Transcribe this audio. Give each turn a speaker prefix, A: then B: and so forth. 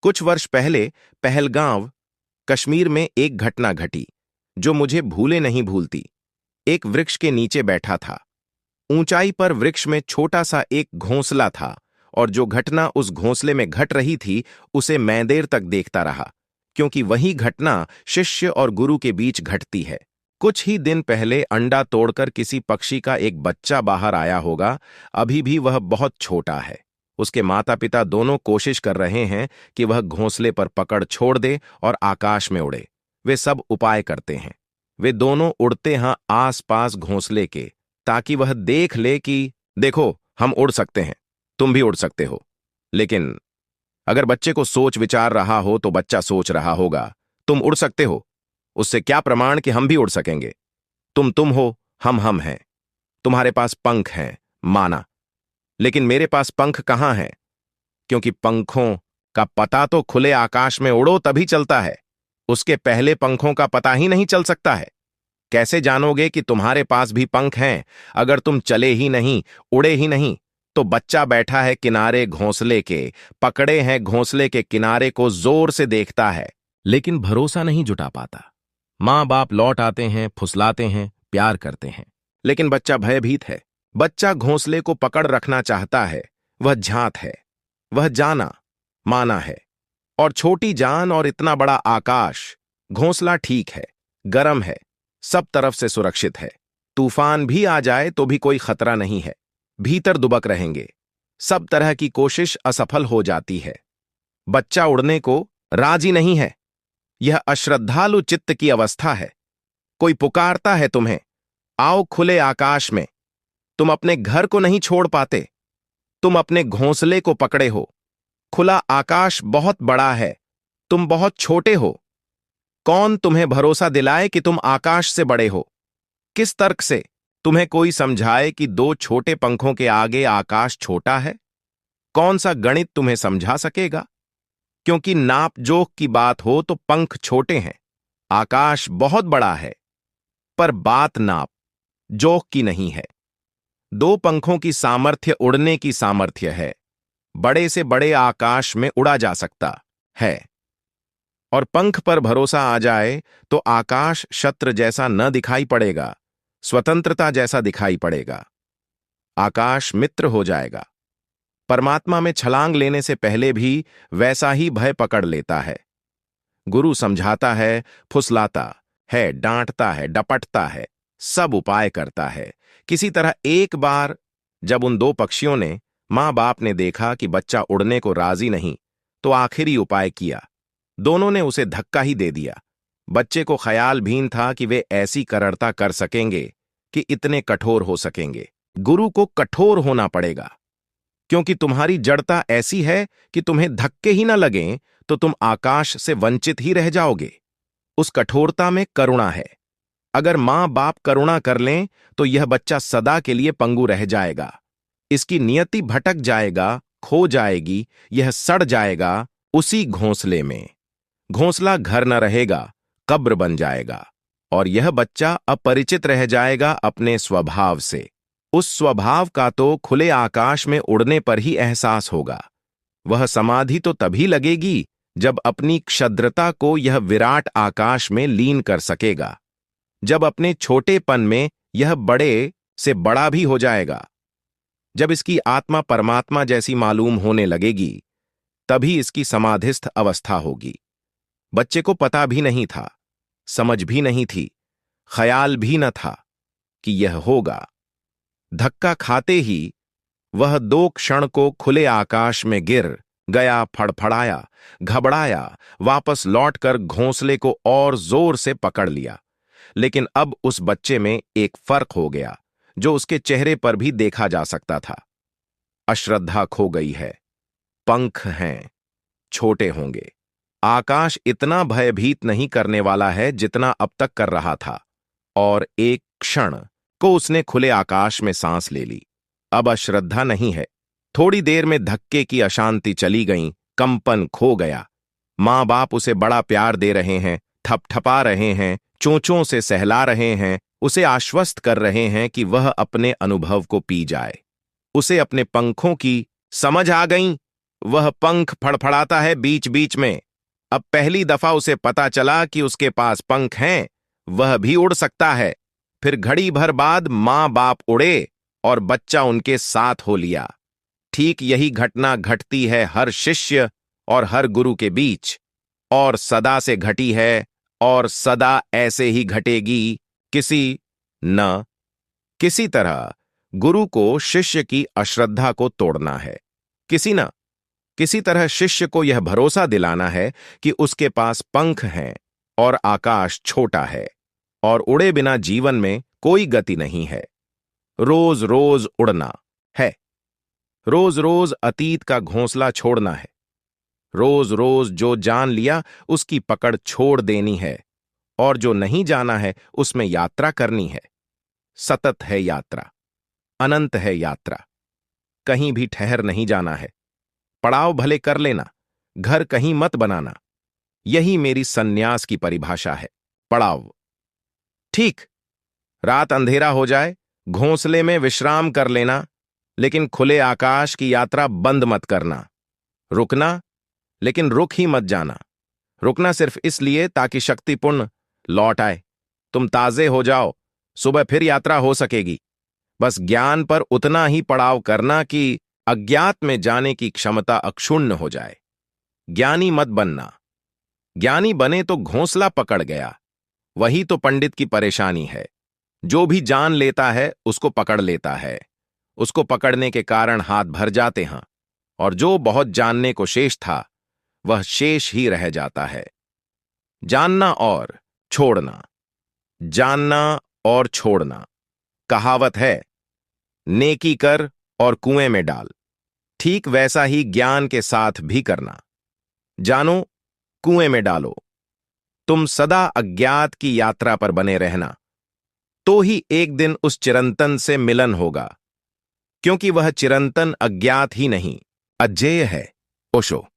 A: कुछ वर्ष पहले पहलगांव, कश्मीर में एक घटना घटी जो मुझे भूले नहीं भूलती। एक वृक्ष के नीचे बैठा था। ऊंचाई पर वृक्ष में छोटा सा एक घोंसला था और जो घटना उस घोंसले में घट रही थी उसे मैं देर तक देखता रहा, क्योंकि वही घटना शिष्य और गुरु के बीच घटती है। कुछ ही दिन पहले अंडा तोड़कर किसी पक्षी का एक बच्चा बाहर आया होगा। अभी भी वह बहुत छोटा है। उसके माता पिता दोनों कोशिश कर रहे हैं कि वह घोंसले पर पकड़ छोड़ दे और आकाश में उड़े। वे सब उपाय करते हैं। वे दोनों उड़ते हैं आस-पास घोंसले के, ताकि वह देख ले कि देखो, हम उड़ सकते हैं, तुम भी उड़ सकते हो। लेकिन अगर बच्चे को सोच विचार रहा हो तो बच्चा सोच रहा होगा, तुम उड़ सकते हो, उससे क्या प्रमाण कि हम भी उड़ सकेंगे। तुम हो, हम हैं। तुम्हारे पास पंख हैं, माना, लेकिन मेरे पास पंख कहाँ हैं? क्योंकि पंखों का पता तो खुले आकाश में उड़ो तभी चलता है। उसके पहले पंखों का पता ही नहीं चल सकता है। कैसे जानोगे कि तुम्हारे पास भी पंख हैं अगर तुम चले ही नहीं, उड़े ही नहीं? तो बच्चा बैठा है किनारे घोंसले के, पकड़े हैं घोंसले के किनारे को, जोर से देखता है, लेकिन भरोसा नहीं जुटा पाता। माँ बाप लौट आते हैं, फुसलाते हैं, प्यार करते हैं, लेकिन बच्चा भयभीत है। बच्चा घोंसले को पकड़ रखना चाहता है। वह झांत है, वह जाना माना है। और छोटी जान और इतना बड़ा आकाश। घोंसला ठीक है, गर्म है, सब तरफ से सुरक्षित है। तूफान भी आ जाए तो भी कोई खतरा नहीं है। भीतर दुबक रहेंगे। सब तरह की कोशिश असफल हो जाती है। बच्चा उड़ने को राजी नहीं है। यह अश्रद्धालु चित्त की अवस्था है। कोई पुकारता है तुम्हें, आओ खुले आकाश में। तुम अपने घर को नहीं छोड़ पाते। तुम अपने घोंसले को पकड़े हो। खुला आकाश बहुत बड़ा है, तुम बहुत छोटे हो। कौन तुम्हें भरोसा दिलाए कि तुम आकाश से बड़े हो? किस तर्क से तुम्हें कोई समझाए कि दो छोटे पंखों के आगे आकाश छोटा है? कौन सा गणित तुम्हें समझा सकेगा? क्योंकि नाप जोख की बात हो तो पंख छोटे हैं, आकाश बहुत बड़ा है। पर बात नाप जोख की नहीं है। दो पंखों की सामर्थ्य उड़ने की सामर्थ्य है। बड़े से बड़े आकाश में उड़ा जा सकता है। और पंख पर भरोसा आ जाए तो आकाश शत्र जैसा न दिखाई पड़ेगा, स्वतंत्रता जैसा दिखाई पड़ेगा। आकाश मित्र हो जाएगा। परमात्मा में छलांग लेने से पहले भी वैसा ही भय पकड़ लेता है। गुरु समझाता है, फुसलाता है, डांटता है, डपटता है, सब उपाय करता है। किसी तरह एक बार जब उन दो पक्षियों ने, मां बाप ने देखा कि बच्चा उड़ने को राजी नहीं, तो आखिरी उपाय किया। दोनों ने उसे धक्का ही दे दिया। बच्चे को ख्याल भीन था कि वे ऐसी करड़ता कर सकेंगे, कि इतने कठोर हो सकेंगे। गुरु को कठोर होना पड़ेगा, क्योंकि तुम्हारी जड़ता ऐसी है कि तुम्हें धक्के ही न लगें तो तुम आकाश से वंचित ही रह जाओगे। उस कठोरता में करुणा है। अगर मां बाप करुणा कर लें तो यह बच्चा सदा के लिए पंगु रह जाएगा। इसकी नियति भटक जाएगा, खो जाएगी, यह सड़ जाएगा उसी घोंसले में। घोंसला घर न रहेगा, कब्र बन जाएगा। और यह बच्चा अपरिचित रह जाएगा अपने स्वभाव से। उस स्वभाव का तो खुले आकाश में उड़ने पर ही एहसास होगा। वह समाधि तो तभी लगेगी जब अपनी क्षद्रता को यह विराट आकाश में लीन कर सकेगा। जब अपने छोटेपन में यह बड़े से बड़ा भी हो जाएगा। जब इसकी आत्मा परमात्मा जैसी मालूम होने लगेगी, तभी इसकी समाधिस्थ अवस्था होगी। बच्चे को पता भी नहीं था, समझ भी नहीं थी, ख्याल भी न था कि यह होगा। धक्का खाते ही वह 2 क्षण को खुले आकाश में गिर गया, फड़फड़ाया, घबराया, वापस लौटकर घोंसले को और जोर से पकड़ लिया। लेकिन अब उस बच्चे में एक फर्क हो गया, जो उसके चेहरे पर भी देखा जा सकता था। अश्रद्धा खो गई है। पंख हैं, छोटे होंगे। आकाश इतना भयभीत नहीं करने वाला है जितना अब तक कर रहा था। और एक क्षण को उसने खुले आकाश में सांस ले ली। अब अश्रद्धा नहीं है। थोड़ी देर में धक्के की अशांति चली गई, कंपन खो गया। मां बाप उसे बड़ा प्यार दे रहे हैं, थपथपा रहे हैं, चोंचों से सहला रहे हैं, उसे आश्वस्त कर रहे हैं कि वह अपने अनुभव को पी जाए। उसे अपने पंखों की समझ आ गई वह पंख फड़फड़ाता है बीच बीच में। अब पहली दफा उसे पता चला कि उसके पास पंख हैं, वह भी उड़ सकता है। फिर घड़ी भर बाद मां बाप उड़े और बच्चा उनके साथ हो लिया। ठीक यही घटना घटती है हर शिष्य और हर गुरु के बीच, और सदा से घटी है और सदा ऐसे ही घटेगी। किसी तरह गुरु को शिष्य की अश्रद्धा को तोड़ना है। किसी तरह शिष्य को यह भरोसा दिलाना है कि उसके पास पंख हैं और आकाश छोटा है और उड़े बिना जीवन में कोई गति नहीं है। रोज रोज उड़ना है, रोज रोज अतीत का घोंसला छोड़ना है, रोज रोज जो जान लिया उसकी पकड़ छोड़ देनी है, और जो नहीं जाना है उसमें यात्रा करनी है। सतत है यात्रा, अनंत है यात्रा, कहीं भी ठहर नहीं जाना है। पड़ाव भले कर लेना, घर कहीं मत बनाना। यही मेरी सन्यास की परिभाषा है। पड़ाव। ठीक, रात अंधेरा हो जाए, घोंसले में विश्राम कर लेना, लेकिन खुले आकाश की यात्रा बंद मत करना। रुकना, लेकिन रुक ही मत जाना। रुकना सिर्फ इसलिए ताकि शक्तिपूर्ण लौट आए, तुम ताजे हो जाओ, सुबह फिर यात्रा हो सकेगी। बस ज्ञान पर उतना ही पड़ाव करना कि अज्ञात में जाने की क्षमता अक्षुण्ण हो जाए। ज्ञानी मत बनना। ज्ञानी बने तो घोंसला पकड़ गया, वही तो पंडित की परेशानी है। जो भी जान लेता है उसको पकड़ लेता है, उसको पकड़ने के कारण हाथ भर जाते हैं, और जो बहुत जानने को शेष था वह शेष ही रह जाता है। जानना और छोड़ना, जानना और छोड़ना। कहावत है, नेकी कर और कुएं में डाल। ठीक वैसा ही ज्ञान के साथ भी करना। जानो, कुएं में डालो। तुम सदा अज्ञात की यात्रा पर बने रहना, तो ही एक दिन उस चिरंतन से मिलन होगा, क्योंकि वह चिरंतन अज्ञात ही नहीं, अज्ञेय है। ओशो।